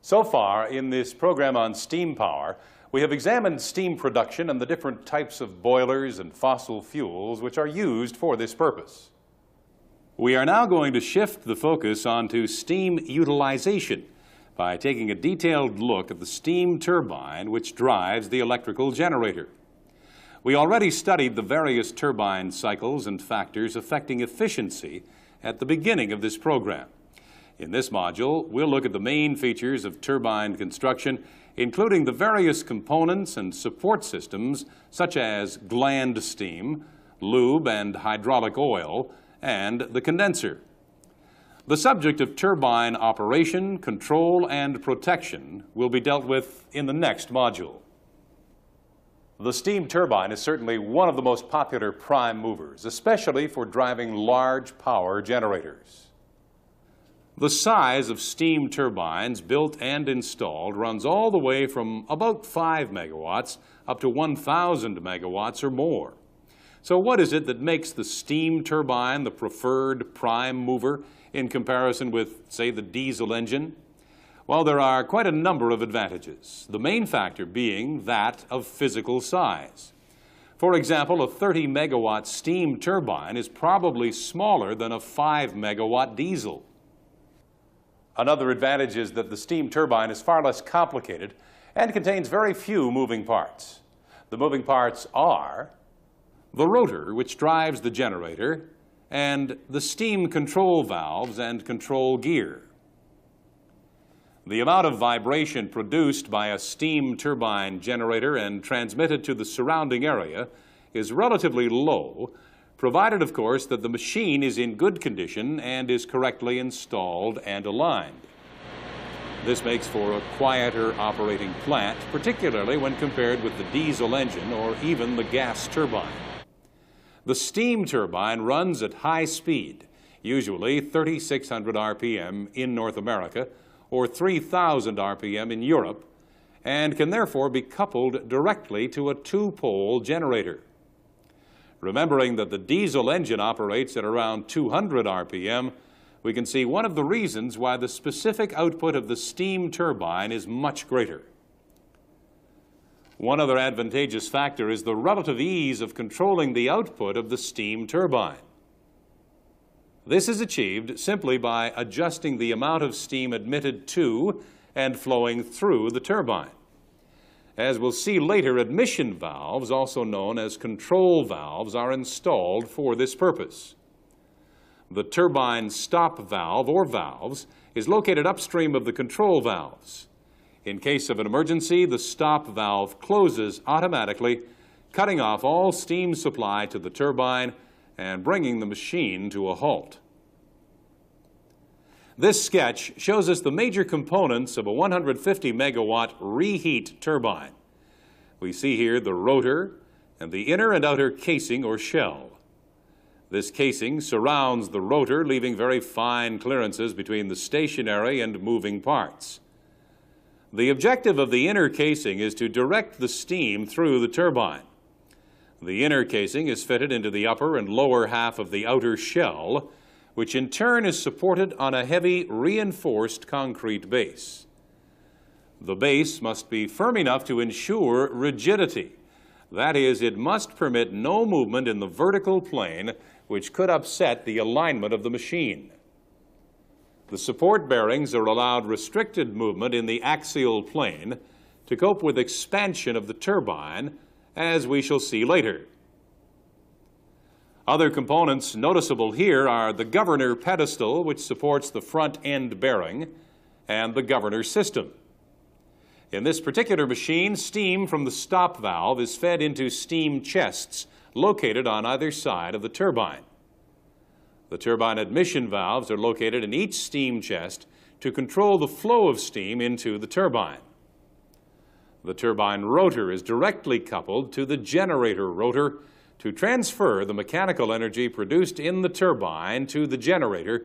So far, in this program on steam power, we have examined steam production and the different types of boilers and fossil fuels which are used for this purpose. We are now going to shift the focus onto steam utilization by taking a detailed look at the steam turbine which drives the electrical generator. We already studied the various turbine cycles and factors affecting efficiency at the beginning of this program. In this module, we'll look at the main features of turbine construction, including the various components and support systems such as gland steam, lube and hydraulic oil, and the condenser. The subject of turbine operation, control, and protection will be dealt with in the next module. The steam turbine is certainly one of the most popular prime movers, especially for driving large power generators. The size of steam turbines built and installed runs all the way from about 5 megawatts up to 1,000 megawatts or more. So what is it that makes the steam turbine the preferred prime mover in comparison with, say, the diesel engine? Well, there are quite a number of advantages, the main factor being that of physical size. For example, a 30 megawatt steam turbine is probably smaller than a 5 megawatt diesel. Another advantage is that the steam turbine is far less complicated and contains very few moving parts. The moving parts are the rotor, which drives the generator, and the steam control valves and control gear. The amount of vibration produced by a steam turbine generator and transmitted to the surrounding area is relatively low, provided, of course, that the machine is in good condition and is correctly installed and aligned. This makes for a quieter operating plant, particularly when compared with the diesel engine or even the gas turbine. The steam turbine runs at high speed, usually 3,600 RPM in North America or 3,000 RPM in Europe, and can therefore be coupled directly to a two-pole generator. Remembering that the diesel engine operates at around 200 RPM, we can see one of the reasons why the specific output of the steam turbine is much greater. One other advantageous factor is the relative ease of controlling the output of the steam turbine. This is achieved simply by adjusting the amount of steam admitted to and flowing through the turbine. As we'll see later, admission valves, also known as control valves, are installed for this purpose. The turbine stop valve, or valves, is located upstream of the control valves. In case of an emergency, the stop valve closes automatically, cutting off all steam supply to the turbine and bringing the machine to a halt. This sketch shows us the major components of a 150 megawatt reheat turbine. We see here the rotor and the inner and outer casing or shell. This casing surrounds the rotor, leaving very fine clearances between the stationary and moving parts. The objective of the inner casing is to direct the steam through the turbine. The inner casing is fitted into the upper and lower half of the outer shell, which in turn is supported on a heavy reinforced concrete base. The base must be firm enough to ensure rigidity. That is, it must permit no movement in the vertical plane which could upset the alignment of the machine. The support bearings are allowed restricted movement in the axial plane to cope with expansion of the turbine, as we shall see later. Other components noticeable here are the governor pedestal, which supports the front end bearing, and the governor system. In this particular machine, steam from the stop valve is fed into steam chests located on either side of the turbine. The turbine admission valves are located in each steam chest to control the flow of steam into the turbine. The turbine rotor is directly coupled to the generator rotor to transfer the mechanical energy produced in the turbine to the generator,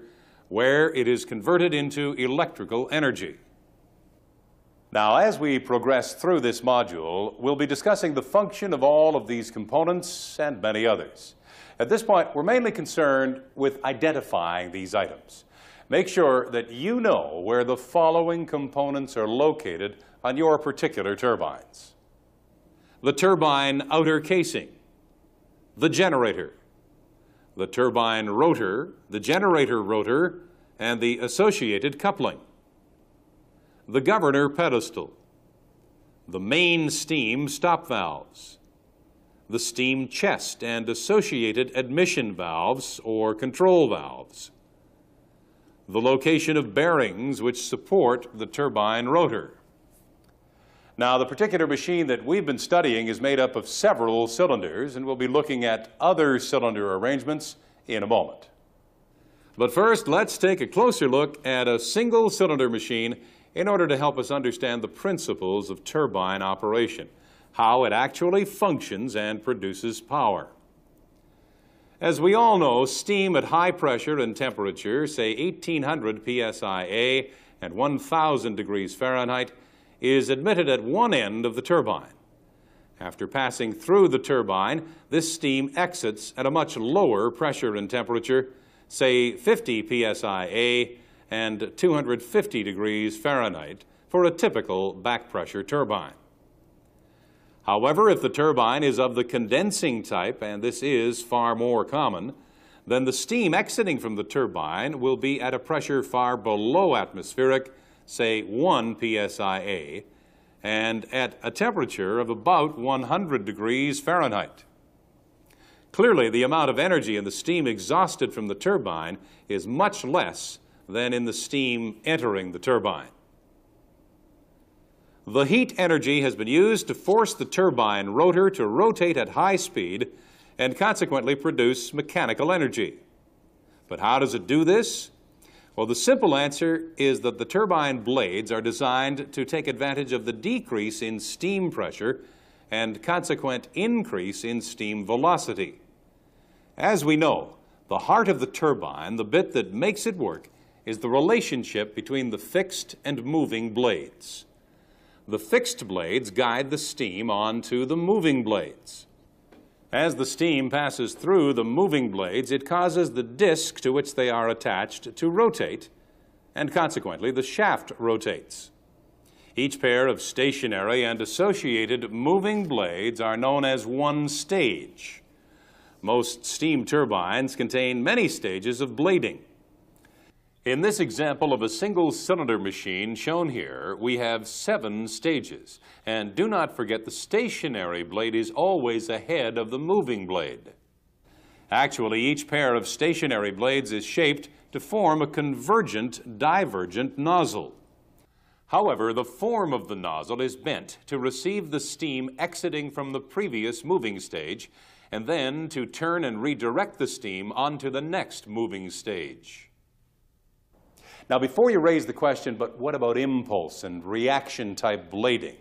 where it is converted into electrical energy. Now, as we progress through this module, we'll be discussing the function of all of these components and many others. At this point, we're mainly concerned with identifying these items. Make sure that you know where the following components are located on your particular turbines: the turbine outer casing, the generator, the turbine rotor, the generator rotor, and the associated coupling, the governor pedestal, the main steam stop valves, the steam chest and associated admission valves or control valves, the location of bearings which support the turbine rotor. Now, the particular machine that we've been studying is made up of several cylinders, and we'll be looking at other cylinder arrangements in a moment. But first, let's take a closer look at a single cylinder machine in order to help us understand the principles of turbine operation, how it actually functions and produces power. As we all know, steam at high pressure and temperature, say 1800 psi and 1000 degrees Fahrenheit, is admitted at one end of the turbine. After passing through the turbine, this steam exits at a much lower pressure and temperature, say 50 psia and 250 degrees Fahrenheit for a typical back pressure turbine. However, if the turbine is of the condensing type, and this is far more common, then the steam exiting from the turbine will be at a pressure far below atmospheric, say 1 psia, and at a temperature of about 100 degrees Fahrenheit. Clearly, the amount of energy in the steam exhausted from the turbine is much less than in the steam entering the turbine. The heat energy has been used to force the turbine rotor to rotate at high speed and consequently produce mechanical energy. But how does it do this? Well, the simple answer is that the turbine blades are designed to take advantage of the decrease in steam pressure and consequent increase in steam velocity. As we know, the heart of the turbine, the bit that makes it work, is the relationship between the fixed and moving blades. The fixed blades guide the steam onto the moving blades. As the steam passes through the moving blades, it causes the disc to which they are attached to rotate, and consequently the shaft rotates. Each pair of stationary and associated moving blades are known as one stage. Most steam turbines contain many stages of blading. In this example of a single-cylinder machine shown here, we have 7 stages. And do not forget the stationary blade is always ahead of the moving blade. Actually, each pair of stationary blades is shaped to form a convergent divergent nozzle. However, the form of the nozzle is bent to receive the steam exiting from the previous moving stage and then to turn and redirect the steam onto the next moving stage. Now, before you raise the question, but what about impulse and reaction type blading?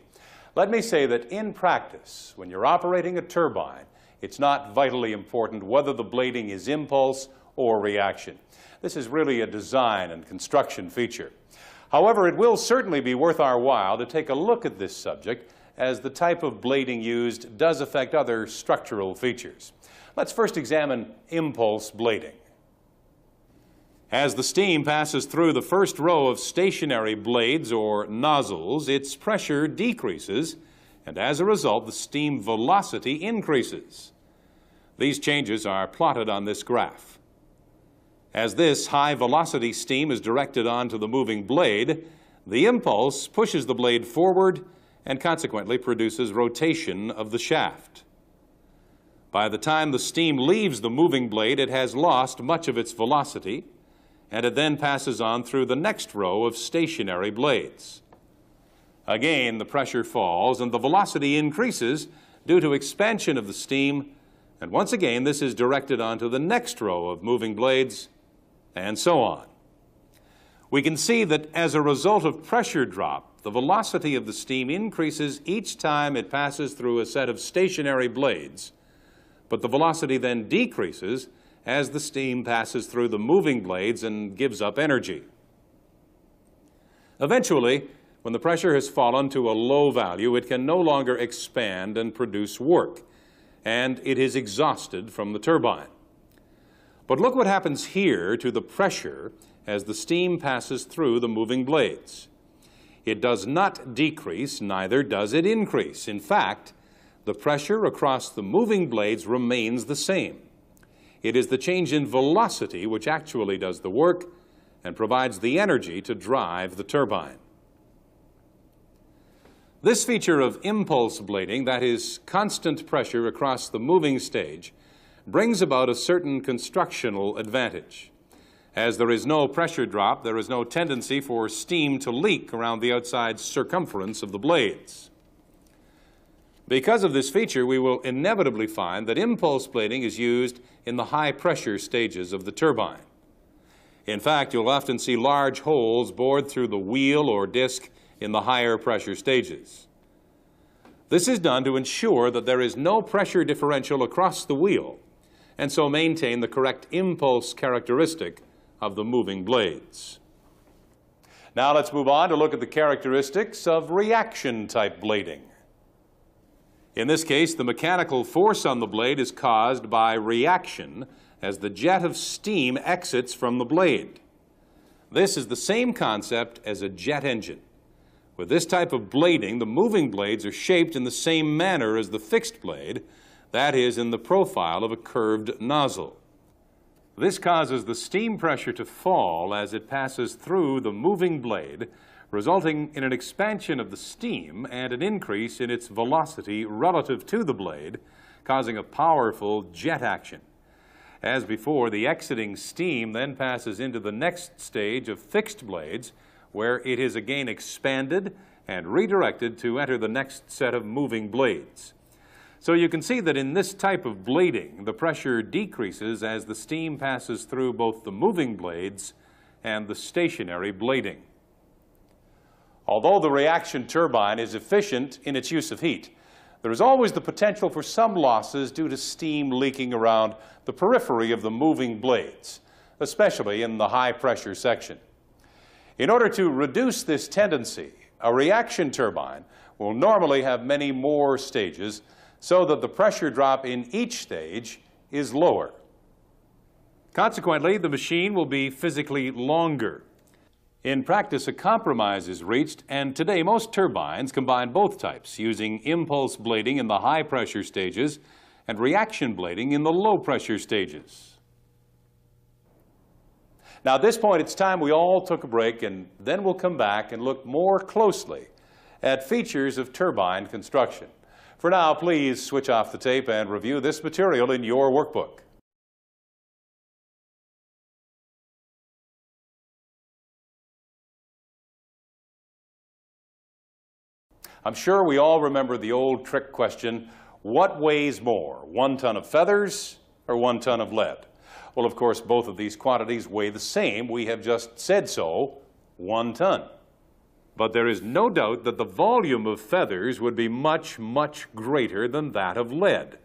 Let me say that in practice, when you're operating a turbine, it's not vitally important whether the blading is impulse or reaction. This is really a design and construction feature. However, it will certainly be worth our while to take a look at this subject, as the type of blading used does affect other structural features. Let's first examine impulse blading. As the steam passes through the first row of stationary blades or nozzles, its pressure decreases, and as a result, the steam velocity increases. These changes are plotted on this graph. As this high-velocity steam is directed onto the moving blade, the impulse pushes the blade forward and consequently produces rotation of the shaft. By the time the steam leaves the moving blade, it has lost much of its velocity, and it then passes on through the next row of stationary blades. Again, the pressure falls and the velocity increases due to expansion of the steam, and once again this is directed onto the next row of moving blades, and so on. We can see that as a result of pressure drop, the velocity of the steam increases each time it passes through a set of stationary blades, but the velocity then decreases as the steam passes through the moving blades and gives up energy. Eventually, when the pressure has fallen to a low value, it can no longer expand and produce work, and it is exhausted from the turbine. But look what happens here to the pressure as the steam passes through the moving blades. It does not decrease, neither does it increase. In fact, the pressure across the moving blades remains the same. It is the change in velocity which actually does the work and provides the energy to drive the turbine. This feature of impulse blading, that is, constant pressure across the moving stage, brings about a certain constructional advantage. As there is no pressure drop, there is no tendency for steam to leak around the outside circumference of the blades. Because of this feature, we will inevitably find that impulse blading is used in the high-pressure stages of the turbine. In fact, you'll often see large holes bored through the wheel or disc in the higher pressure stages. This is done to ensure that there is no pressure differential across the wheel, and so maintain the correct impulse characteristic of the moving blades. Now let's move on to look at the characteristics of reaction-type blading. In this case, the mechanical force on the blade is caused by reaction as the jet of steam exits from the blade. This is the same concept as a jet engine. With this type of blading, the moving blades are shaped in the same manner as the fixed blade, that is, in the profile of a curved nozzle. This causes the steam pressure to fall as it passes through the moving blade, resulting in an expansion of the steam and an increase in its velocity relative to the blade, causing a powerful jet action. As before, the exiting steam then passes into the next stage of fixed blades, where it is again expanded and redirected to enter the next set of moving blades. So you can see that in this type of blading, the pressure decreases as the steam passes through both the moving blades and the stationary blading. Although the reaction turbine is efficient in its use of heat, there is always the potential for some losses due to steam leaking around the periphery of the moving blades, especially in the high-pressure section. In order to reduce this tendency, a reaction turbine will normally have many more stages so that the pressure drop in each stage is lower. Consequently, the machine will be physically longer. In practice, a compromise is reached, and today most turbines combine both types, using impulse blading in the high-pressure stages and reaction blading in the low-pressure stages. Now, at this point, it's time we all took a break, and then we'll come back and look more closely at features of turbine construction. For now, please switch off the tape and review this material in your workbook. I'm sure we all remember the old trick question, what weighs more, 1 ton of feathers or 1 ton of lead? Well, of course, both of these quantities weigh the same. We have just said so, 1 ton. But there is no doubt that the volume of feathers would be much, much greater than that of lead.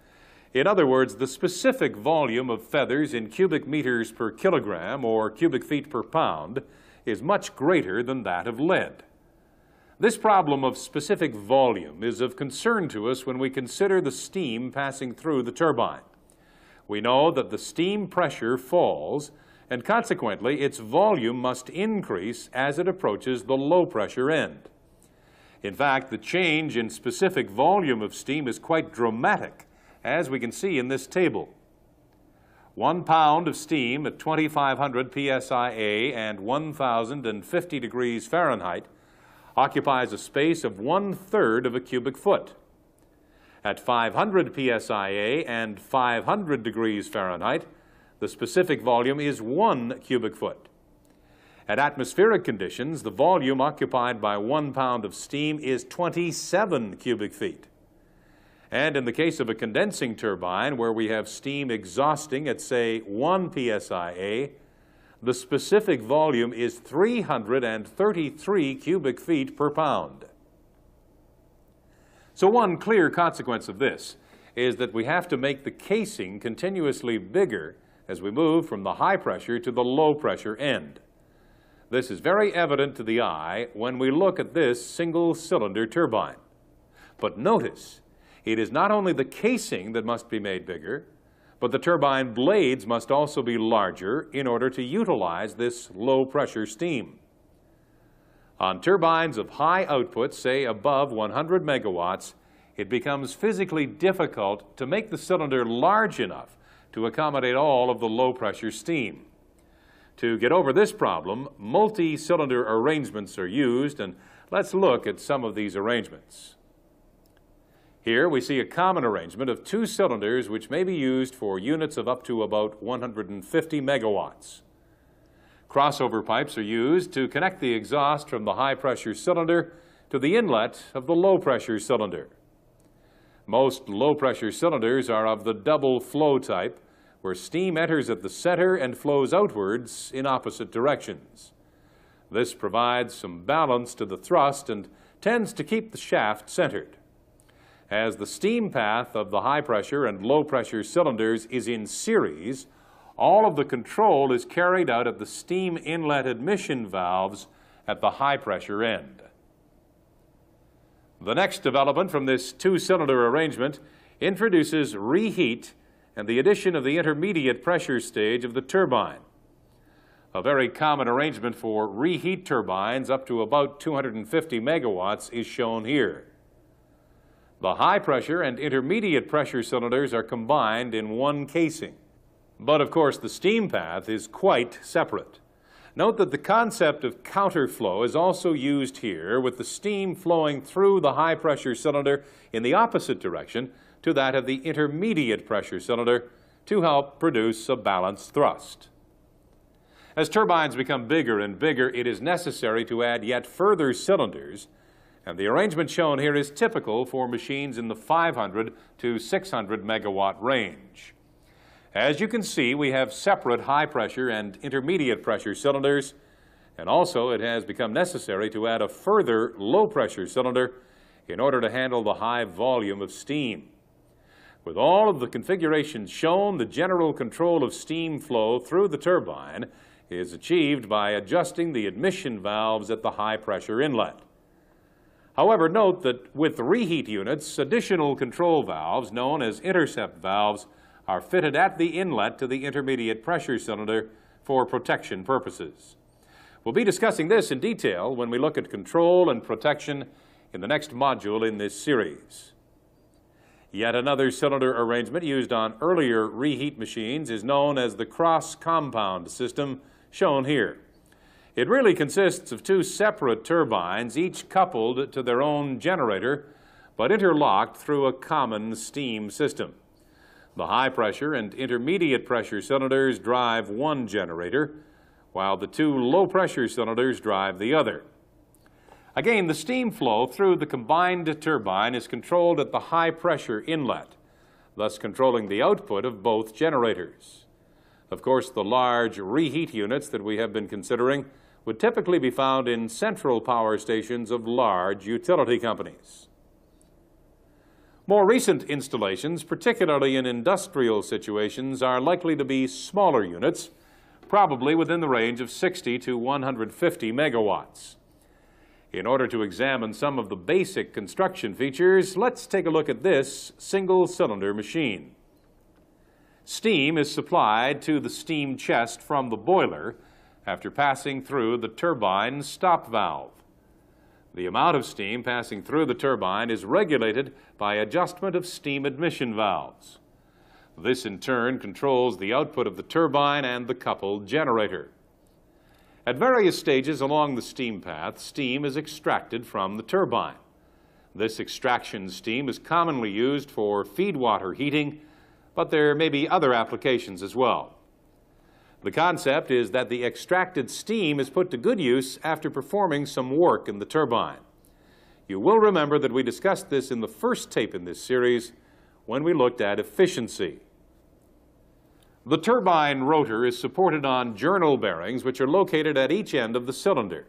In other words, the specific volume of feathers in cubic meters per kilogram or cubic feet per pound is much greater than that of lead. This problem of specific volume is of concern to us when we consider the steam passing through the turbine. We know that the steam pressure falls, and consequently its volume must increase as it approaches the low-pressure end. In fact, the change in specific volume of steam is quite dramatic, as we can see in this table. 1 pound of steam at 2,500 psia and 1,050 degrees Fahrenheit occupies a space of 1/3 of a cubic foot. At 500 psia and 500 degrees Fahrenheit, the specific volume is 1 cubic foot. At atmospheric conditions, the volume occupied by 1 pound of steam is 27 cubic feet. And in the case of a condensing turbine, where we have steam exhausting at, say, 1 psia, the specific volume is 333 cubic feet per pound. So one clear consequence of this is that we have to make the casing continuously bigger as we move from the high pressure to the low pressure end. This is very evident to the eye when we look at this single cylinder turbine. But notice, it is not only the casing that must be made bigger, But the turbine blades must also be larger in order to utilize this low-pressure steam. On turbines of high output, say above 100 megawatts, it becomes physically difficult to make the cylinder large enough to accommodate all of the low-pressure steam. To get over this problem, multi-cylinder arrangements are used, and let's look at some of these arrangements. Here we see a common arrangement of two cylinders which may be used for units of up to about 150 megawatts. Crossover pipes are used to connect the exhaust from the high-pressure cylinder to the inlet of the low-pressure cylinder. Most low-pressure cylinders are of the double flow type, where steam enters at the center and flows outwards in opposite directions. This provides some balance to the thrust and tends to keep the shaft centered. As the steam path of the high-pressure and low-pressure cylinders is in series, all of the control is carried out at the steam inlet admission valves at the high-pressure end. The next development from this two-cylinder arrangement introduces reheat and the addition of the intermediate pressure stage of the turbine. A very common arrangement for reheat turbines up to about 250 megawatts is shown here. The high-pressure and intermediate pressure cylinders are combined in one casing. But of course, the steam path is quite separate. Note that the concept of counterflow is also used here, with the steam flowing through the high-pressure cylinder in the opposite direction to that of the intermediate pressure cylinder to help produce a balanced thrust. As turbines become bigger and bigger, it is necessary to add yet further cylinders, and the arrangement shown here is typical for machines in the 500 to 600 megawatt range. As you can see, we have separate high-pressure and intermediate pressure cylinders, and also it has become necessary to add a further low-pressure cylinder in order to handle the high volume of steam. With all of the configurations shown, the general control of steam flow through the turbine is achieved by adjusting the admission valves at the high-pressure inlet. However, note that with reheat units, additional control valves, known as intercept valves, are fitted at the inlet to the intermediate pressure cylinder for protection purposes. We'll be discussing this in detail when we look at control and protection in the next module in this series. Yet another cylinder arrangement used on earlier reheat machines is known as the cross-compound system, shown here. It really consists of two separate turbines, each coupled to their own generator, but interlocked through a common steam system. The high-pressure and intermediate pressure cylinders drive one generator, while the two low-pressure cylinders drive the other. Again, the steam flow through the combined turbine is controlled at the high-pressure inlet, thus controlling the output of both generators. Of course, the large reheat units that we have been considering would typically be found in central power stations of large utility companies. More recent installations, particularly in industrial situations, are likely to be smaller units, probably within the range of 60 to 150 megawatts. In order to examine some of the basic construction features, let's take a look at this single-cylinder machine. Steam is supplied to the steam chest from the boiler after passing through the turbine stop valve. The amount of steam passing through the turbine is regulated by adjustment of steam admission valves. This in turn controls the output of the turbine and the coupled generator. At various stages along the steam path, steam is extracted from the turbine. This extraction steam is commonly used for feed water heating, but there may be other applications as well. The concept is that the extracted steam is put to good use after performing some work in the turbine. You will remember that we discussed this in the first tape in this series when we looked at efficiency. The turbine rotor is supported on journal bearings which are located at each end of the cylinder.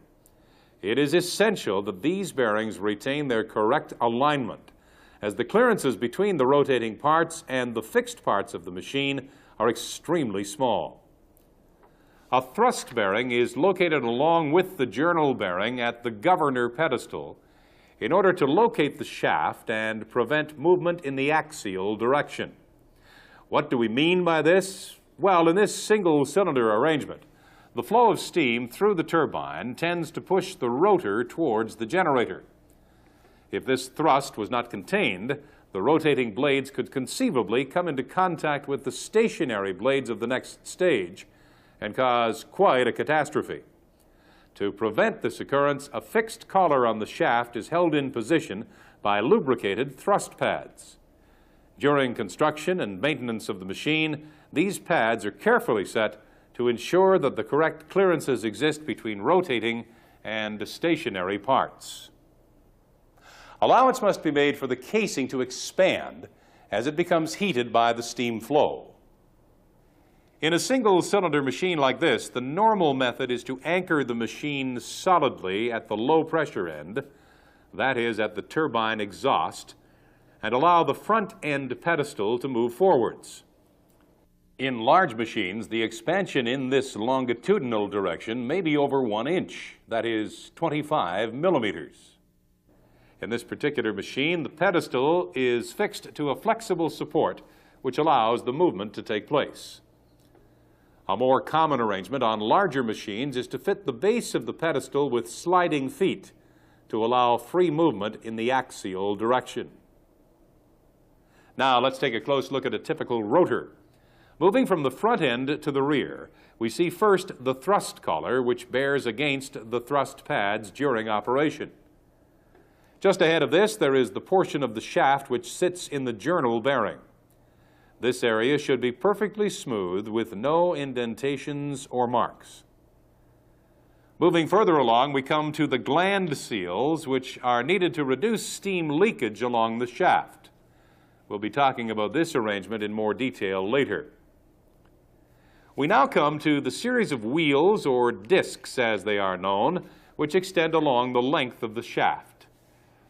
It is essential that these bearings retain their correct alignment, as the clearances between the rotating parts and the fixed parts of the machine are extremely small. A thrust bearing is located along with the journal bearing at the governor pedestal in order to locate the shaft and prevent movement in the axial direction. What do we mean by this? Well, in this single-cylinder arrangement, the flow of steam through the turbine tends to push the rotor towards the generator. If this thrust was not contained, the rotating blades could conceivably come into contact with the stationary blades of the next stage and cause quite a catastrophe. To prevent this occurrence, a fixed collar on the shaft is held in position by lubricated thrust pads. During construction and maintenance of the machine, these pads are carefully set to ensure that the correct clearances exist between rotating and stationary parts. Allowance must be made for the casing to expand as it becomes heated by the steam flow. In a single-cylinder machine like this, the normal method is to anchor the machine solidly at the low-pressure end, that is, at the turbine exhaust, and allow the front end pedestal to move forwards. In large machines, the expansion in this longitudinal direction may be over 1 inch, that is, 25 millimeters. In this particular machine, the pedestal is fixed to a flexible support which allows the movement to take place. A more common arrangement on larger machines is to fit the base of the pedestal with sliding feet to allow free movement in the axial direction. Now let's take a close look at a typical rotor. Moving from the front end to the rear, we see first the thrust collar, which bears against the thrust pads during operation. Just ahead of this, there is the portion of the shaft which sits in the journal bearing. This area should be perfectly smooth with no indentations or marks. Moving further along, we come to the gland seals, which are needed to reduce steam leakage along the shaft. We'll be talking about this arrangement in more detail later. We now come to the series of wheels, or discs as they are known, which extend along the length of the shaft.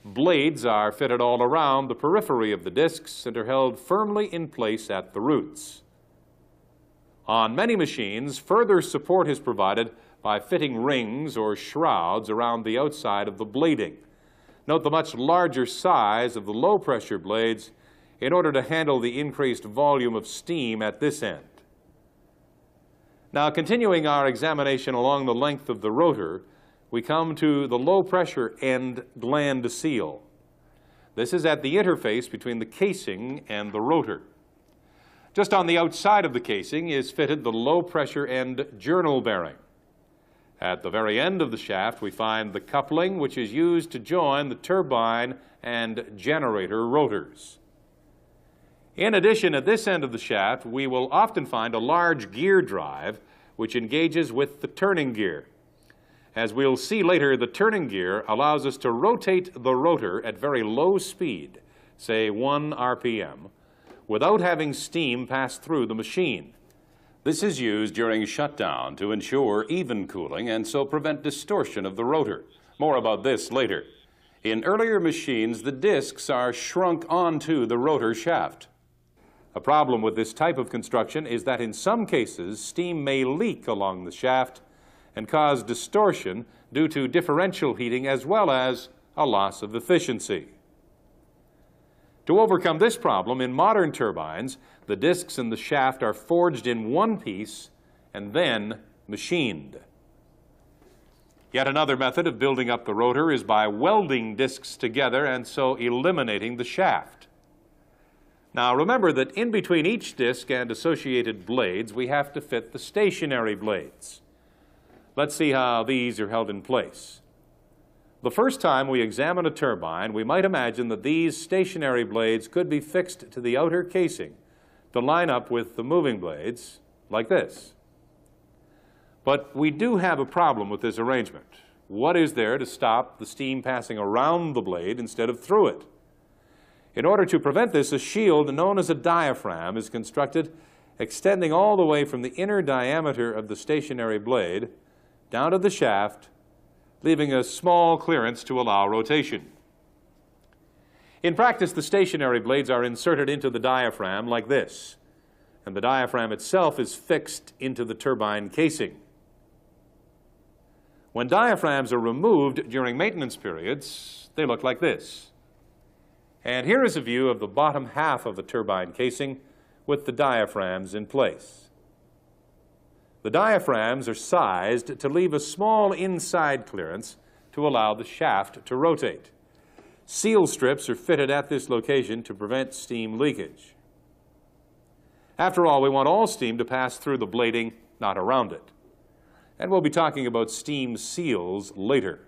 Blades are fitted all around the periphery of the discs and are held firmly in place at the roots. On many machines, further support is provided by fitting rings or shrouds around the outside of the blading. Note the much larger size of the low-pressure blades in order to handle the increased volume of steam at this end. Now, continuing our examination along the length of the rotor, we come to the low-pressure end gland seal. This is at the interface between the casing and the rotor. Just on the outside of the casing is fitted the low-pressure end journal bearing. At the very end of the shaft, we find the coupling, which is used to join the turbine and generator rotors. In addition, at this end of the shaft, we will often find a large gear drive, which engages with the turning gear. As we'll see later, the turning gear allows us to rotate the rotor at very low speed, say 1 RPM, without having steam pass through the machine. This is used during shutdown to ensure even cooling and so prevent distortion of the rotor. More about this later. In earlier machines, the discs are shrunk onto the rotor shaft. A problem with this type of construction is that in some cases, steam may leak along the shaft and cause distortion due to differential heating as well as a loss of efficiency. To overcome this problem, in modern turbines, the discs in the shaft are forged in one piece and then machined. Yet another method of building up the rotor is by welding discs together and so eliminating the shaft. Now remember that in between each disc and associated blades, we have to fit the stationary blades. Let's see how these are held in place. The first time we examine a turbine, we might imagine that these stationary blades could be fixed to the outer casing to line up with the moving blades, like this. But we do have a problem with this arrangement. What is there to stop the steam passing around the blade instead of through it? In order to prevent this, a shield known as a diaphragm is constructed, extending all the way from the inner diameter of the stationary blade down to the shaft, leaving a small clearance to allow rotation. In practice, the stationary blades are inserted into the diaphragm like this, and the diaphragm itself is fixed into the turbine casing. When diaphragms are removed during maintenance periods, they look like this. And here is a view of the bottom half of the turbine casing, with the diaphragms in place. The diaphragms are sized to leave a small inside clearance to allow the shaft to rotate. Seal strips are fitted at this location to prevent steam leakage. After all, we want all steam to pass through the blading, not around it. And we'll be talking about steam seals later.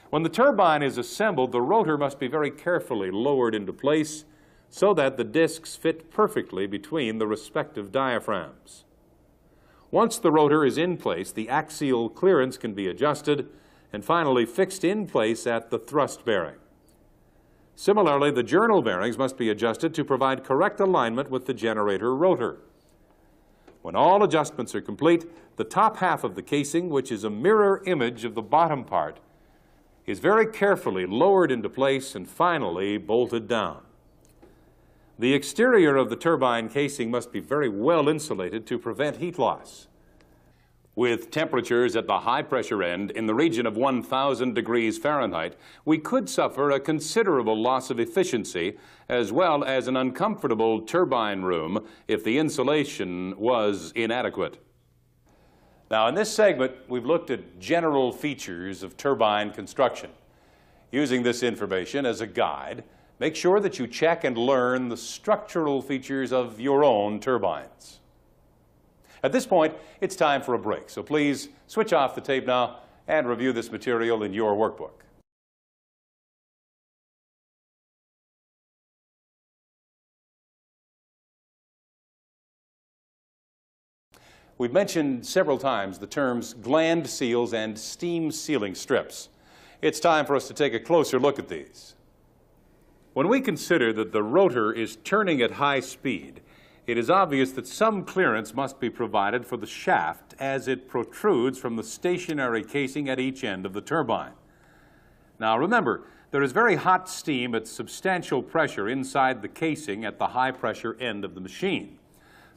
When the turbine is assembled, the rotor must be very carefully lowered into place so that the discs fit perfectly between the respective diaphragms. Once the rotor is in place, the axial clearance can be adjusted and finally fixed in place at the thrust bearing. Similarly, the journal bearings must be adjusted to provide correct alignment with the generator rotor. When all adjustments are complete, the top half of the casing, which is a mirror image of the bottom part, is very carefully lowered into place and finally bolted down. The exterior of the turbine casing must be very well insulated to prevent heat loss. With temperatures at the high pressure end in the region of 1,000 degrees Fahrenheit, we could suffer a considerable loss of efficiency as well as an uncomfortable turbine room if the insulation was inadequate. Now, in this segment, we've looked at general features of turbine construction. Using this information as a guide, make sure that you check and learn the structural features of your own turbines. At this point, it's time for a break, so please switch off the tape now and review this material in your workbook. We've mentioned several times the terms gland seals and steam sealing strips. It's time for us to take a closer look at these. When we consider that the rotor is turning at high speed, it is obvious that some clearance must be provided for the shaft as it protrudes from the stationary casing at each end of the turbine. Now remember, there is very hot steam at substantial pressure inside the casing at the high pressure end of the machine.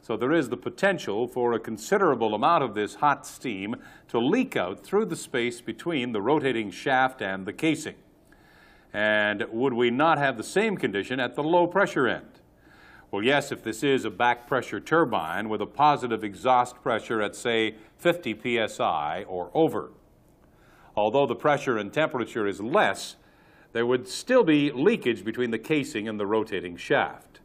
So there is the potential for a considerable amount of this hot steam to leak out through the space between the rotating shaft and the casing. And would we not have the same condition at the low pressure end? Well, yes, if this is a back pressure turbine with a positive exhaust pressure at, say, 50 psi or over. Although the pressure and temperature is less, there would still be leakage between the casing and the rotating shaft.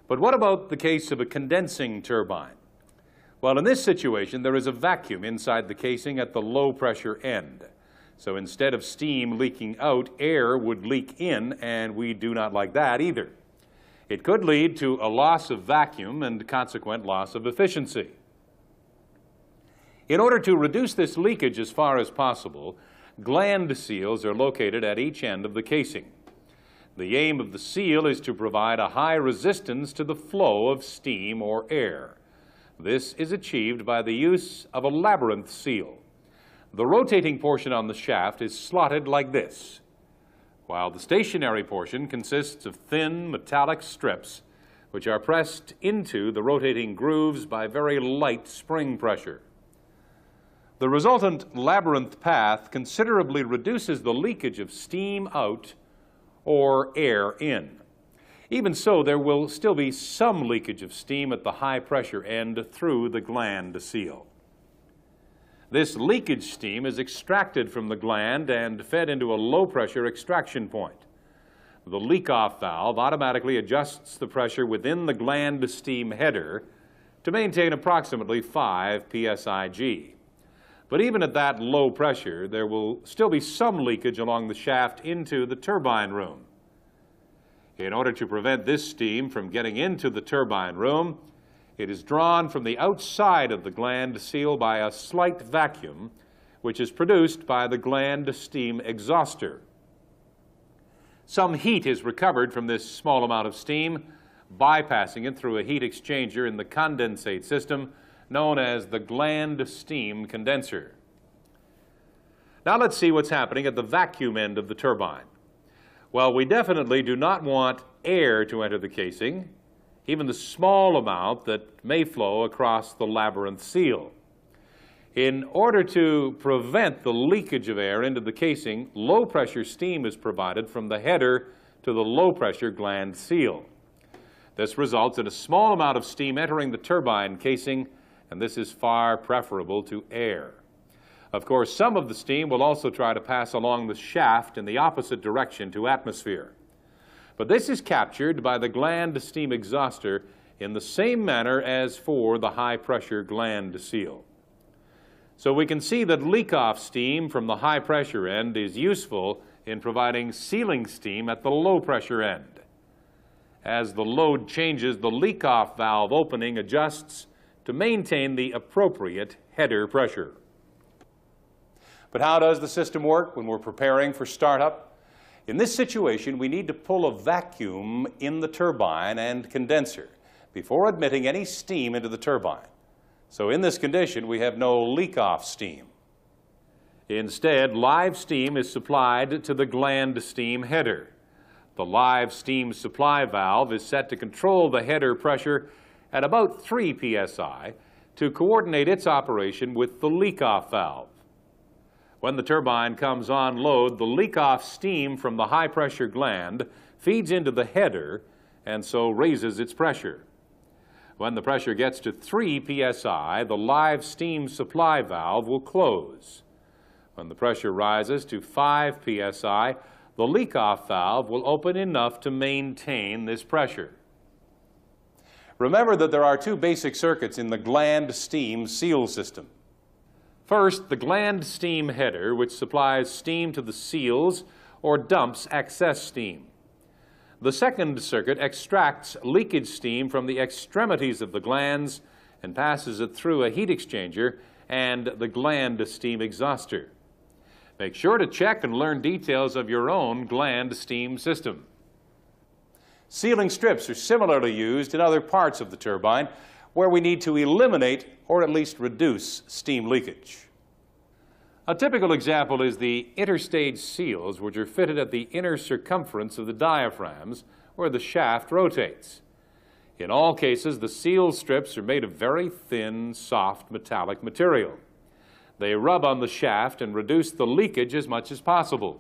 But what about the case of a condensing turbine? Well, in this situation, there is a vacuum inside the casing at the low pressure end. So instead of steam leaking out, air would leak in, and we do not like that either. It could lead to a loss of vacuum and consequent loss of efficiency. In order to reduce this leakage as far as possible, gland seals are located at each end of the casing. The aim of the seal is to provide a high resistance to the flow of steam or air. This is achieved by the use of a labyrinth seal. The rotating portion on the shaft is slotted like this, while the stationary portion consists of thin metallic strips which are pressed into the rotating grooves by very light spring pressure. The resultant labyrinth path considerably reduces the leakage of steam out or air in. Even so, there will still be some leakage of steam at the high pressure end through the gland seal. This leakage steam is extracted from the gland and fed into a low-pressure extraction point. The leak-off valve automatically adjusts the pressure within the gland steam header to maintain approximately 5 psig. But even at that low pressure, there will still be some leakage along the shaft into the turbine room. In order to prevent this steam from getting into the turbine room, it is drawn from the outside of the gland seal by a slight vacuum, which is produced by the gland steam exhauster. Some heat is recovered from this small amount of steam, bypassing it through a heat exchanger in the condensate system known as the gland steam condenser. Now let's see what's happening at the vacuum end of the turbine. Well, we definitely do not want air to enter the casing, even the small amount that may flow across the labyrinth seal. In order to prevent the leakage of air into the casing, low-pressure steam is provided from the header to the low-pressure gland seal. This results in a small amount of steam entering the turbine casing, and this is far preferable to air. Of course, some of the steam will also try to pass along the shaft in the opposite direction to atmosphere. But this is captured by the gland steam exhauster in the same manner as for the high-pressure gland seal. So we can see that leak-off steam from the high-pressure end is useful in providing sealing steam at the low-pressure end. As the load changes, the leak-off valve opening adjusts to maintain the appropriate header pressure. But how does the system work when we're preparing for startup? In this situation, we need to pull a vacuum in the turbine and condenser before admitting any steam into the turbine. So in this condition, we have no leak-off steam. Instead, live steam is supplied to the gland steam header. The live steam supply valve is set to control the header pressure at about 3 psi to coordinate its operation with the leak-off valve. When the turbine comes on load, the leak-off steam from the high-pressure gland feeds into the header and so raises its pressure. When the pressure gets to 3 psi, the live steam supply valve will close. When the pressure rises to 5 psi, the leak-off valve will open enough to maintain this pressure. Remember that there are two basic circuits in the gland steam seal system. First, the gland steam header, which supplies steam to the seals or dumps excess steam. The second circuit extracts leakage steam from the extremities of the glands and passes it through a heat exchanger and the gland steam exhauster. Make sure to check and learn details of your own gland steam system. Sealing strips are similarly used in other parts of the turbine where we need to eliminate or at least reduce steam leakage. A typical example is the interstage seals, which are fitted at the inner circumference of the diaphragms where the shaft rotates. In all cases, the seal strips are made of very thin, soft, metallic material. They rub on the shaft and reduce the leakage as much as possible.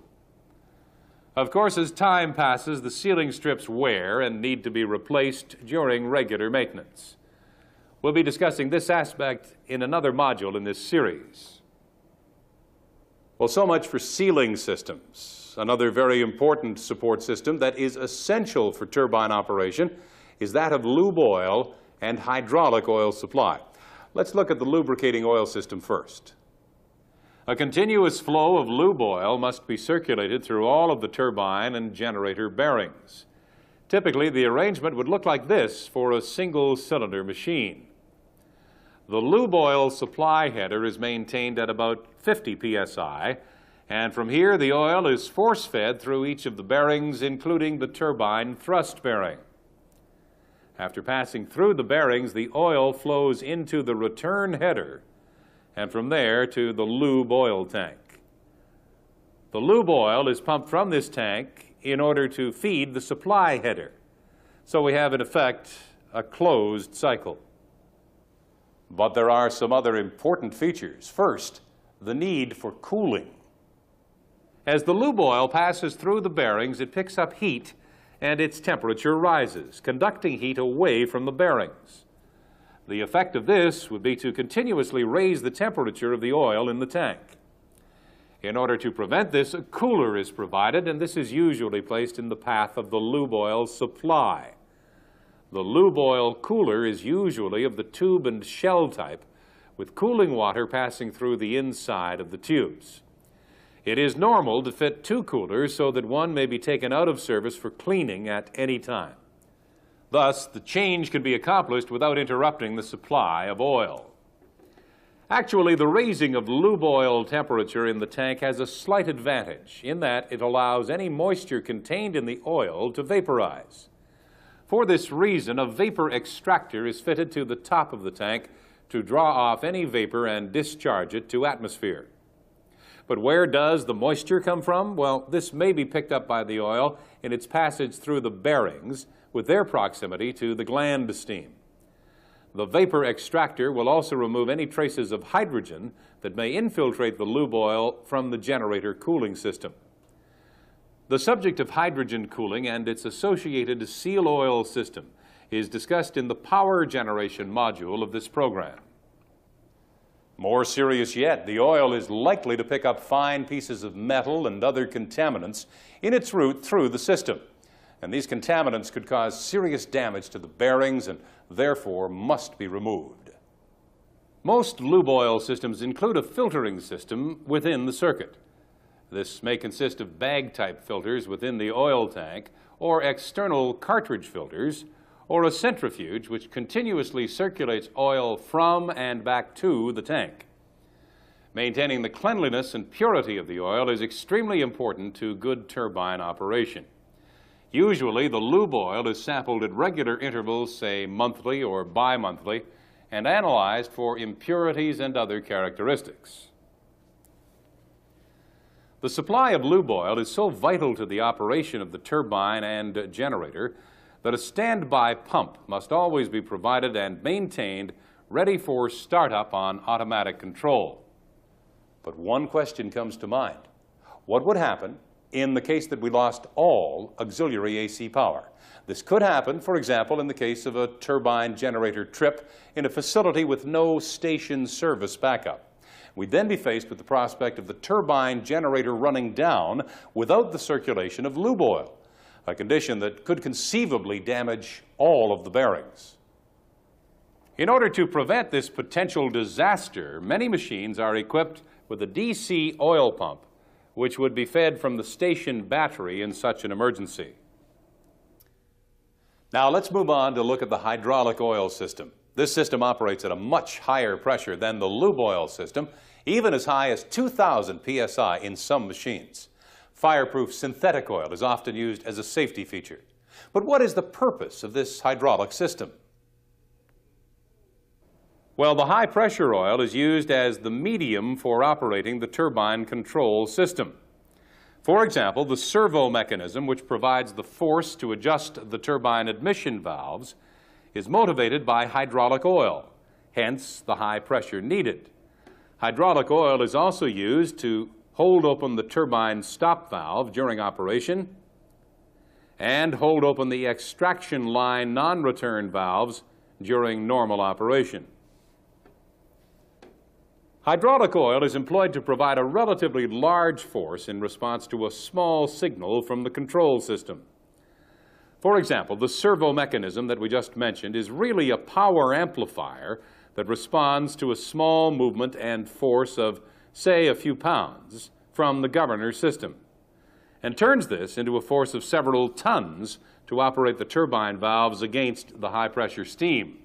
Of course, as time passes, the sealing strips wear and need to be replaced during regular maintenance. We'll be discussing this aspect in another module in this series. Well, so much for sealing systems. Another very important support system that is essential for turbine operation is that of lube oil and hydraulic oil supply. Let's look at the lubricating oil system first. A continuous flow of lube oil must be circulated through all of the turbine and generator bearings. Typically, the arrangement would look like this for a single-cylinder machine. The lube oil supply header is maintained at about 50 psi, and from here the oil is force-fed through each of the bearings, including the turbine thrust bearing. After passing through the bearings, the oil flows into the return header, and from there to the lube oil tank. The lube oil is pumped from this tank in order to feed the supply header. So we have, in effect, a closed cycle. But there are some other important features. First, the need for cooling. As the lube oil passes through the bearings, it picks up heat and its temperature rises, conducting heat away from the bearings. The effect of this would be to continuously raise the temperature of the oil in the tank. In order to prevent this, a cooler is provided, and this is usually placed in the path of the lube oil supply. The lube oil cooler is usually of the tube and shell type, with cooling water passing through the inside of the tubes. It is normal to fit two coolers so that one may be taken out of service for cleaning at any time. Thus, the change can be accomplished without interrupting the supply of oil. Actually, the raising of lube oil temperature in the tank has a slight advantage in that it allows any moisture contained in the oil to vaporize. For this reason, a vapor extractor is fitted to the top of the tank to draw off any vapor and discharge it to atmosphere. But where does the moisture come from? Well, this may be picked up by the oil in its passage through the bearings with their proximity to the gland steam. The vapor extractor will also remove any traces of hydrogen that may infiltrate the lube oil from the generator cooling system. The subject of hydrogen cooling and its associated seal oil system is discussed in the power generation module of this program. More serious yet, the oil is likely to pick up fine pieces of metal and other contaminants in its route through the system. And these contaminants could cause serious damage to the bearings and therefore must be removed. Most lube oil systems include a filtering system within the circuit. This may consist of bag-type filters within the oil tank, or external cartridge filters, or a centrifuge which continuously circulates oil from and back to the tank. Maintaining the cleanliness and purity of the oil is extremely important to good turbine operation. Usually, the lube oil is sampled at regular intervals, say monthly or bi-monthly, and analyzed for impurities and other characteristics. The supply of lube oil is so vital to the operation of the turbine and generator that a standby pump must always be provided and maintained, ready for startup on automatic control. But one question comes to mind. What would happen in the case that we lost all auxiliary AC power? This could happen, for example, in the case of a turbine generator trip in a facility with no station service backup. We'd then be faced with the prospect of the turbine generator running down without the circulation of lube oil, a condition that could conceivably damage all of the bearings. In order to prevent this potential disaster, many machines are equipped with a DC oil pump, which would be fed from the station battery in such an emergency. Now let's move on to look at the hydraulic oil system. This system operates at a much higher pressure than the lube oil system, even as high as 2,000 psi in some machines. Fireproof synthetic oil is often used as a safety feature. But what is the purpose of this hydraulic system? Well, the high-pressure oil is used as the medium for operating the turbine control system. For example, the servo mechanism, which provides the force to adjust the turbine admission valves, is motivated by hydraulic oil, hence the high pressure needed. Hydraulic oil is also used to hold open the turbine stop valve during operation and hold open the extraction line non-return valves during normal operation. Hydraulic oil is employed to provide a relatively large force in response to a small signal from the control system. For example, the servo mechanism that we just mentioned is really a power amplifier that responds to a small movement and force of, say, a few pounds from the governor system, and turns this into a force of several tons to operate the turbine valves against the high-pressure steam.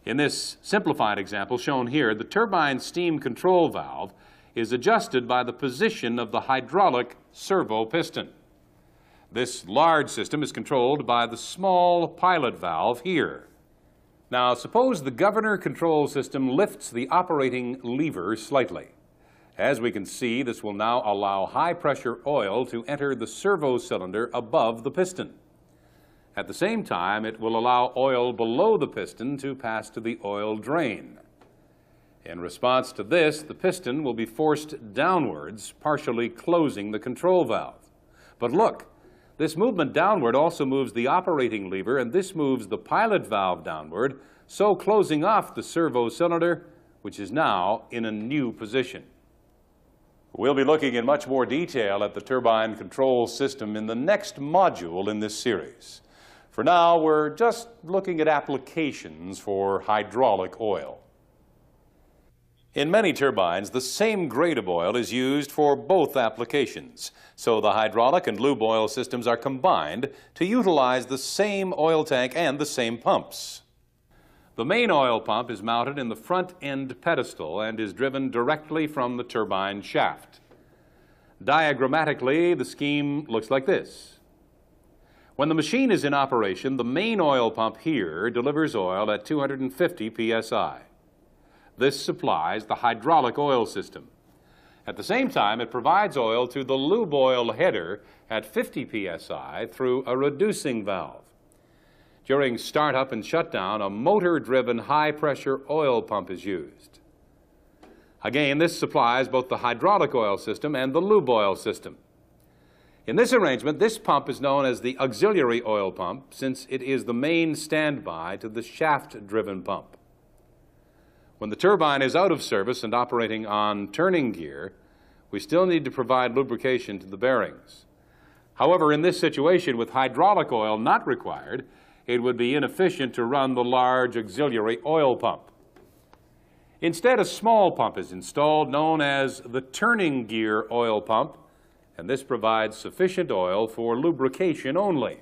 In this simplified example shown here, the turbine steam control valve is adjusted by the position of the hydraulic servo piston. This large system is controlled by the small pilot valve here. Now, suppose the governor control system lifts the operating lever slightly. As we can see, this will now allow high-pressure oil to enter the servo cylinder above the piston. At the same time, it will allow oil below the piston to pass to the oil drain. In response to this, the piston will be forced downwards, partially closing the control valve. But look, this movement downward also moves the operating lever, and this moves the pilot valve downward, so closing off the servo cylinder, which is now in a new position. We'll be looking in much more detail at the turbine control system in the next module in this series. For now, we're just looking at applications for hydraulic oil. In many turbines, the same grade of oil is used for both applications, so the hydraulic and lube oil systems are combined to utilize the same oil tank and the same pumps. The main oil pump is mounted in the front end pedestal and is driven directly from the turbine shaft. Diagrammatically, the scheme looks like this. When the machine is in operation, the main oil pump here delivers oil at 250 psi. This supplies the hydraulic oil system. At the same time, it provides oil to the lube oil header at 50 psi through a reducing valve. During startup and shutdown, a motor-driven high-pressure oil pump is used. Again, this supplies both the hydraulic oil system and the lube oil system. In this arrangement, this pump is known as the auxiliary oil pump since it is the main standby to the shaft-driven pump. When the turbine is out of service and operating on turning gear, we still need to provide lubrication to the bearings. However, in this situation, with hydraulic oil not required, it would be inefficient to run the large auxiliary oil pump. Instead, a small pump is installed known as the turning gear oil pump, and this provides sufficient oil for lubrication only.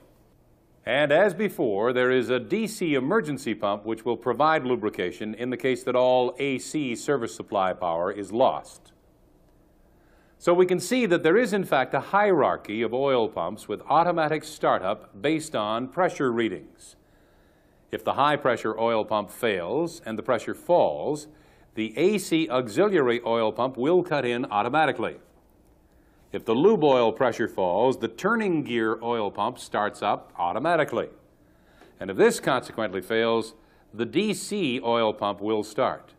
And as before, there is a DC emergency pump which will provide lubrication in the case that all AC service supply power is lost. So we can see that there is in fact a hierarchy of oil pumps with automatic startup based on pressure readings. If the high pressure oil pump fails and the pressure falls, the AC auxiliary oil pump will cut in automatically. If the lube oil pressure falls, the turning gear oil pump starts up automatically. And if this consequently fails, the DC oil pump will start.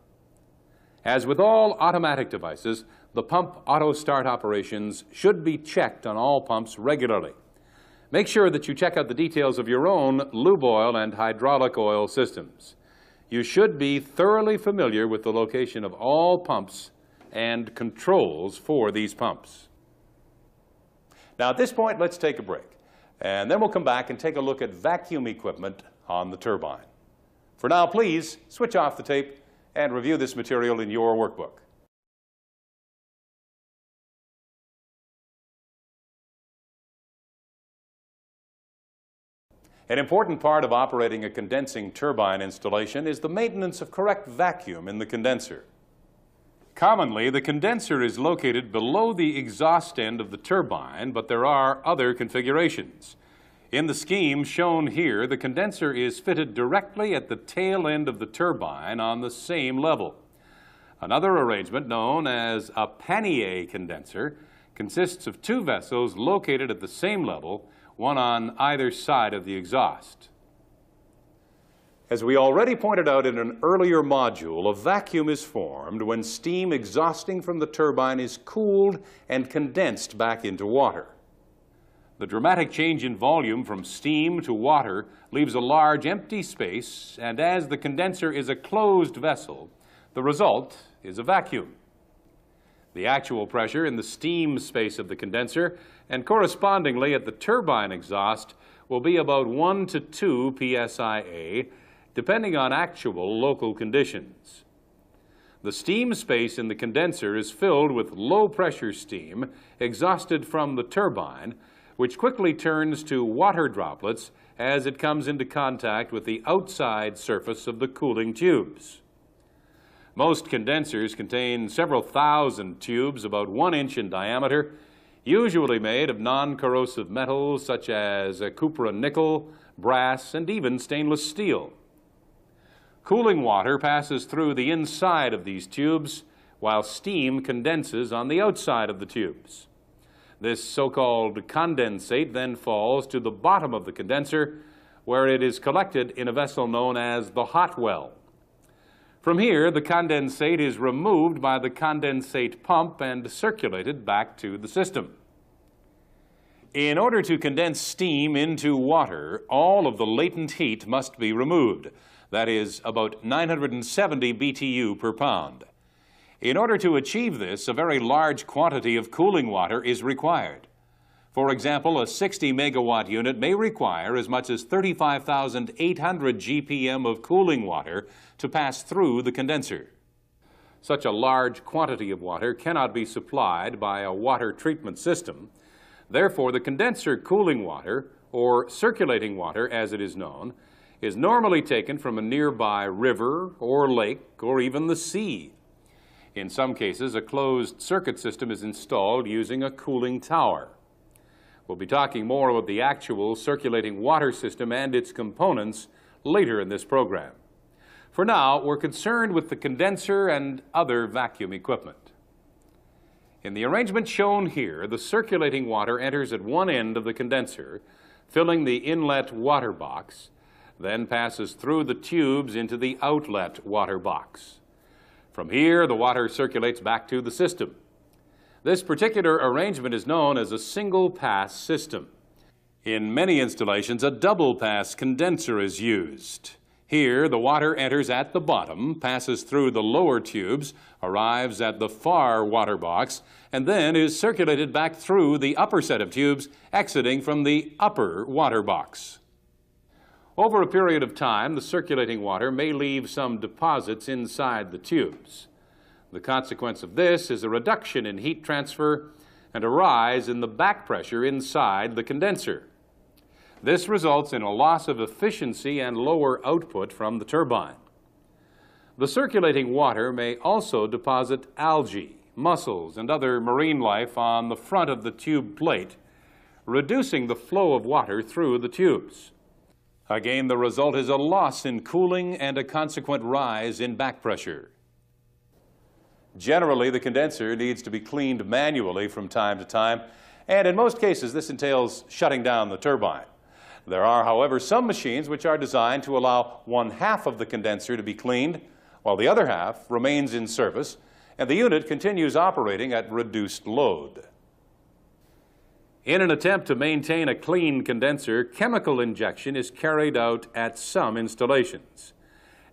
As with all automatic devices, the pump auto start operations should be checked on all pumps regularly. Make sure that you check out the details of your own lube oil and hydraulic oil systems. You should be thoroughly familiar with the location of all pumps and controls for these pumps. Now at this point, let's take a break, and then we'll come back and take a look at vacuum equipment on the turbine. For now, please switch off the tape and review this material in your workbook. An important part of operating a condensing turbine installation is the maintenance of correct vacuum in the condenser. Commonly, the condenser is located below the exhaust end of the turbine, but there are other configurations. In the scheme shown here, the condenser is fitted directly at the tail end of the turbine on the same level. Another arrangement, known as a pannier condenser, consists of two vessels located at the same level, one on either side of the exhaust. As we already pointed out in an earlier module, a vacuum is formed when steam exhausting from the turbine is cooled and condensed back into water. The dramatic change in volume from steam to water leaves a large empty space, and as the condenser is a closed vessel, the result is a vacuum. The actual pressure in the steam space of the condenser and correspondingly at the turbine exhaust will be about 1 to 2 psia, depending on actual local conditions. The steam space in the condenser is filled with low-pressure steam exhausted from the turbine, which quickly turns to water droplets as it comes into contact with the outside surface of the cooling tubes. Most condensers contain several thousand tubes about 1 inch in diameter, usually made of non-corrosive metals such as copper nickel, brass, and even stainless steel. Cooling water passes through the inside of these tubes, while steam condenses on the outside of the tubes. This so-called condensate then falls to the bottom of the condenser, where it is collected in a vessel known as the hot well. From here, the condensate is removed by the condensate pump and circulated back to the system. In order to condense steam into water, all of the latent heat must be removed. That is about 970 BTU per pound. In order to achieve this, a very large quantity of cooling water is required. For example, a 60 megawatt unit may require as much as 35,800 GPM of cooling water to pass through the condenser. Such a large quantity of water cannot be supplied by a water treatment system. Therefore, the condenser cooling water, or circulating water as it is known, is normally taken from a nearby river or lake or even the sea. In some cases, a closed circuit system is installed using a cooling tower. We'll be talking more about the actual circulating water system and its components later in this program. For now, we're concerned with the condenser and other vacuum equipment. In the arrangement shown here, the circulating water enters at one end of the condenser, filling the inlet water box, then passes through the tubes into the outlet water box. From here, the water circulates back to the system. This particular arrangement is known as a single-pass system. In many installations, a double-pass condenser is used. Here, the water enters at the bottom, passes through the lower tubes, arrives at the far water box, and then is circulated back through the upper set of tubes, exiting from the upper water box. Over a period of time, the circulating water may leave some deposits inside the tubes. The consequence of this is a reduction in heat transfer and a rise in the back pressure inside the condenser. This results in a loss of efficiency and lower output from the turbine. The circulating water may also deposit algae, mussels, and other marine life on the front of the tube plate, reducing the flow of water through the tubes. Again, the result is a loss in cooling and a consequent rise in back pressure. Generally, the condenser needs to be cleaned manually from time to time, and in most cases, this entails shutting down the turbine. There are, however, some machines which are designed to allow one half of the condenser to be cleaned, while the other half remains in service, and the unit continues operating at reduced load. In an attempt to maintain a clean condenser, chemical injection is carried out at some installations.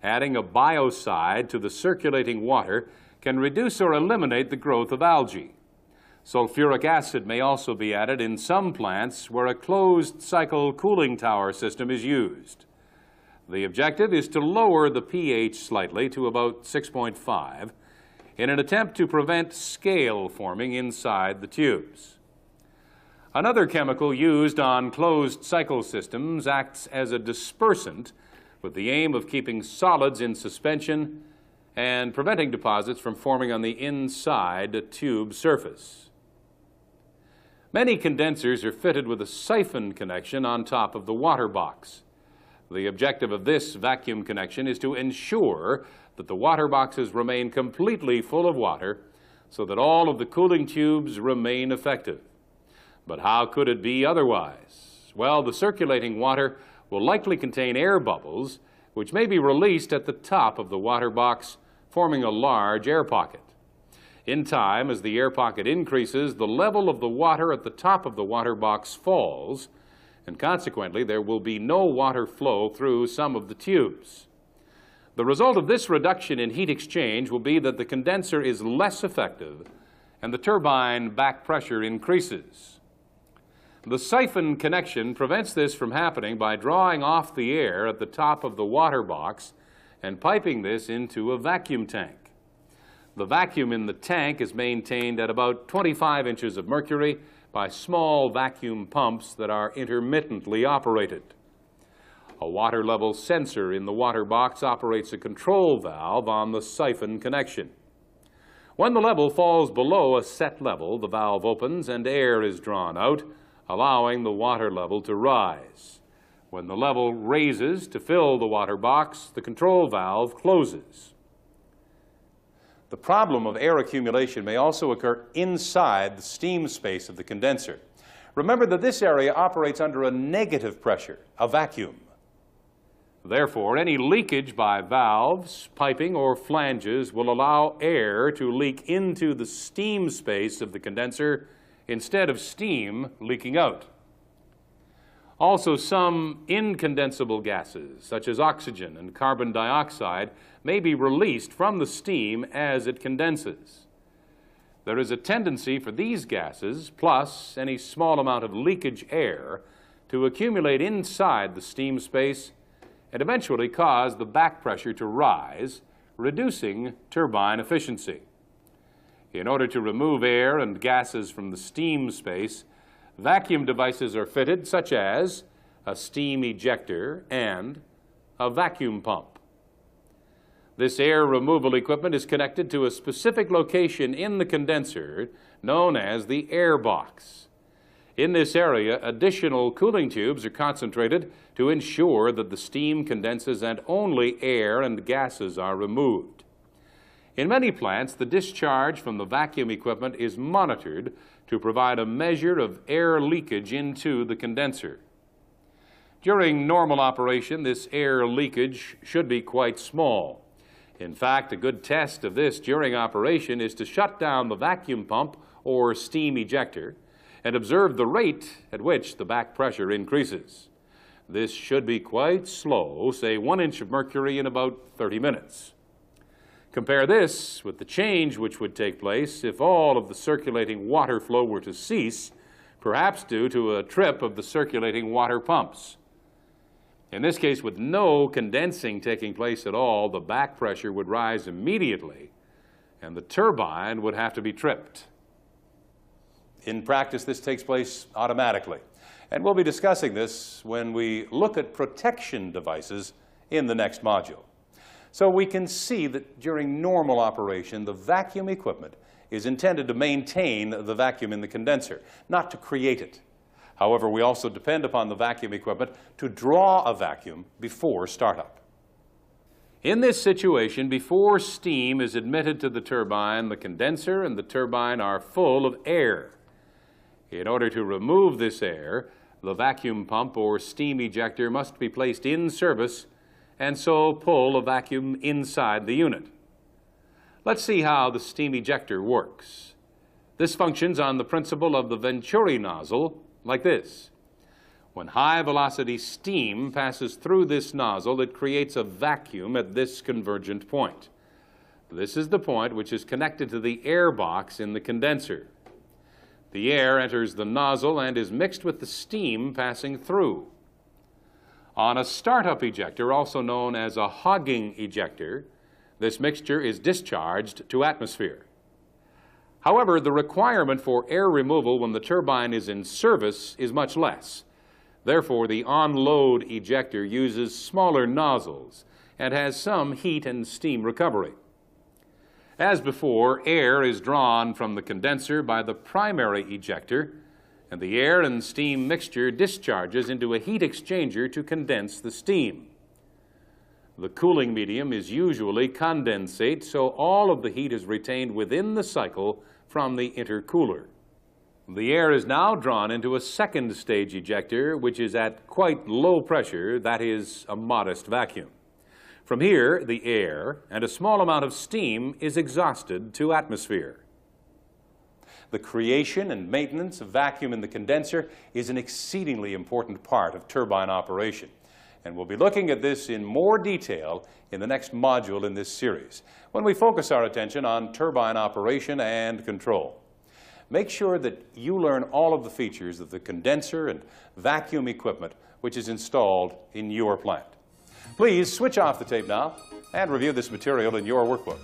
Adding a biocide to the circulating water can reduce or eliminate the growth of algae. Sulfuric acid may also be added in some plants where a closed-cycle cooling tower system is used. The objective is to lower the pH slightly to about 6.5 in an attempt to prevent scale forming inside the tubes. Another chemical used on closed-cycle systems acts as a dispersant with the aim of keeping solids in suspension and preventing deposits from forming on the inside tube surface. Many condensers are fitted with a siphon connection on top of the water box. The objective of this vacuum connection is to ensure that the water boxes remain completely full of water so that all of the cooling tubes remain effective. But how could it be otherwise? Well, the circulating water will likely contain air bubbles which may be released at the top of the water box, forming a large air pocket. In time, as the air pocket increases, the level of the water at the top of the water box falls, and consequently there will be no water flow through some of the tubes. The result of this reduction in heat exchange will be that the condenser is less effective and the turbine back pressure increases. The siphon connection prevents this from happening by drawing off the air at the top of the water box and piping this into a vacuum tank. The vacuum in the tank is maintained at about 25 inches of mercury by small vacuum pumps that are intermittently operated. A water level sensor in the water box operates a control valve on the siphon connection. When the level falls below a set level, the valve opens and air is drawn out, allowing the water level to rise. When the level raises to fill the water box, the control valve closes. The problem of air accumulation may also occur inside the steam space of the condenser. Remember that this area operates under a negative pressure, a vacuum. Therefore, any leakage by valves, piping, or flanges will allow air to leak into the steam space of the condenser instead of steam leaking out. Also, some incondensable gases, such as oxygen and carbon dioxide, may be released from the steam as it condenses. There is a tendency for these gases, plus any small amount of leakage air, to accumulate inside the steam space and eventually cause the back pressure to rise, reducing turbine efficiency. In order to remove air and gases from the steam space, vacuum devices are fitted, such as a steam ejector and a vacuum pump. This air removal equipment is connected to a specific location in the condenser known as the air box. In this area, additional cooling tubes are concentrated to ensure that the steam condenses and only air and gases are removed. In many plants, the discharge from the vacuum equipment is monitored to provide a measure of air leakage into the condenser. During normal operation, this air leakage should be quite small. In fact, a good test of this during operation is to shut down the vacuum pump or steam ejector and observe the rate at which the back pressure increases. This should be quite slow, say 1 inch of mercury in about 30 minutes. Compare this with the change which would take place if all of the circulating water flow were to cease, perhaps due to a trip of the circulating water pumps. In this case, with no condensing taking place at all, the back pressure would rise immediately, and the turbine would have to be tripped. In practice, this takes place automatically. And we'll be discussing this when we look at protection devices in the next module. So we can see that during normal operation, the vacuum equipment is intended to maintain the vacuum in the condenser, not to create it. However, we also depend upon the vacuum equipment to draw a vacuum before startup. In this situation, before steam is admitted to the turbine, the condenser and the turbine are full of air. In order to remove this air, the vacuum pump or steam ejector must be placed in service and so pull a vacuum inside the unit. Let's see how the steam ejector works. This functions on the principle of the Venturi nozzle like this. When high-velocity steam passes through this nozzle, it creates a vacuum at this convergent point. This is the point which is connected to the air box in the condenser. The air enters the nozzle and is mixed with the steam passing through. On a startup ejector, also known as a hogging ejector, this mixture is discharged to atmosphere. However, the requirement for air removal when the turbine is in service is much less. Therefore, the on-load ejector uses smaller nozzles and has some heat and steam recovery. As before, air is drawn from the condenser by the primary ejector, and the air and steam mixture discharges into a heat exchanger to condense the steam. The cooling medium is usually condensate, so all of the heat is retained within the cycle from the intercooler. The air is now drawn into a second stage ejector, which is at quite low pressure, that is, a modest vacuum. From here, the air and a small amount of steam is exhausted to atmosphere. The creation and maintenance of vacuum in the condenser is an exceedingly important part of turbine operation. And we'll be looking at this in more detail in the next module in this series, when we focus our attention on turbine operation and control. Make sure that you learn all of the features of the condenser and vacuum equipment which is installed in your plant. Please switch off the tape now and review this material in your workbook.